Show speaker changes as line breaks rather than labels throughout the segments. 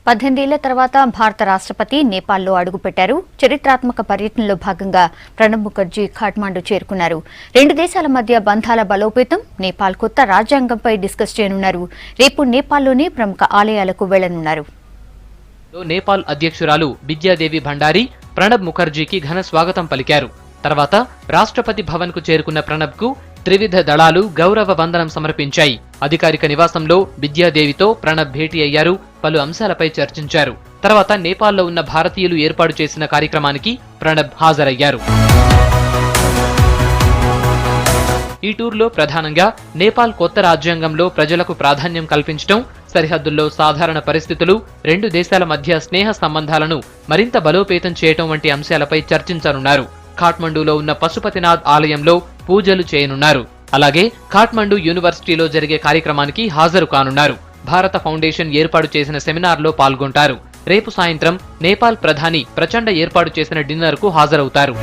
18 ఏళ్ల తర్వాత భారత రాష్ట్రపతి నేపాల్లో అడుగుపెట్టారు. చరిత్రాత్మక పర్యటనలో భాగంగా ప్రణబ్ ముఖర్జీ ఖాట్మాండు చేరుకున్నారు. రెండు దేశాల మధ్య బంధాల బలోపేతం, నేపాల్ కొత్త రాజ్యాంగంపై డిస్కస్ చేయనున్నారు. రేపు నేపాల్లోని ప్రముఖ ఆలయాలకు వెళ్లనున్నారు.
నేపాల్ అధ్యక్షురాలు బిద్యాదేవి భండారీ ప్రణబ్ ముఖర్జీకి ఘన స్వాగతం పలికారు. తర్వాత రాష్ట్రపతి భవన్ కు చేరుకున్న ప్రణబ్ కు త్రివిధ దళాలు గౌరవ వందనం సమర్పించాయి. అధికారిక నివాసంలో బిద్యాదేవితో ప్రణబ్ భేటీ అయ్యారు. పలు అంశాలపై చర్చించారు. తర్వాత నేపాల్లో ఉన్న భారతీయులు ఏర్పాటు చేసిన కార్యక్రమానికి ప్రణబ్ హాజరయ్యారు. ఈ టూర్లో ప్రధానంగా నేపాల్ కొత్త రాజ్యాంగంలో ప్రజలకు ప్రాధాన్యం కల్పించడం, సరిహద్దుల్లో సాధారణ పరిస్థితులు, రెండు దేశాల మధ్య స్నేహ సంబంధాలను మరింత బలోపేతం చేయటం వంటి అంశాలపై చర్చించనున్నారు. ఖాట్మండూలో ఉన్న పశుపతినాథ్ ఆలయంలో పూజలు చేయనున్నారు. అలాగే ఖాట్మండు యూనివర్సిటీలో జరిగే కార్యక్రమానికి హాజరు కానున్నారు. భారత ఫౌండేషన్ ఏర్పాటు చేసిన సెమినార్లో పాల్గొంటారు. రేపు సాయంత్రం నేపాల్ ప్రధాని ప్రచండ ఏర్పాటు చేసిన డిన్నర్ కు హాజరవుతారు.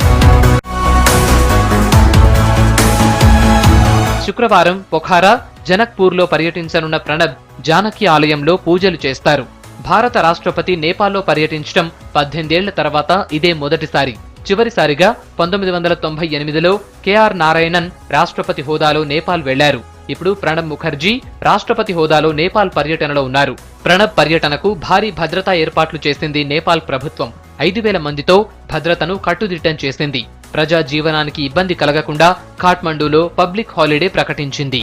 శుక్రవారం పొఖారా, జనక్పూర్లో పర్యటించనున్న ప్రణబ్ జానకి ఆలయంలో పూజలు చేస్తారు. భారత రాష్ట్రపతి నేపాల్లో పర్యటించడం 18 ఏళ్ల తర్వాత ఇదే మొదటిసారి. చివరిసారిగా 1998లో కేఆర్ నారాయణన్ రాష్ట్రపతి హోదాలో నేపాల్ వెళ్లారు. ఇప్పుడు ప్రణబ్ ముఖర్జీ రాష్ట్రపతి హోదాలో నేపాల్ పర్యటనలో ఉన్నారు. ప్రణబ్ పర్యటనకు భారీ భద్రతా ఏర్పాట్లు చేసింది నేపాల్ ప్రభుత్వం. 5,000 మందితో భద్రతను కట్టుదిట్టం చేసింది. ప్రజా జీవనానికి ఇబ్బంది కలగకుండా ఖాట్మండూలో పబ్లిక్ హాలిడే ప్రకటించింది.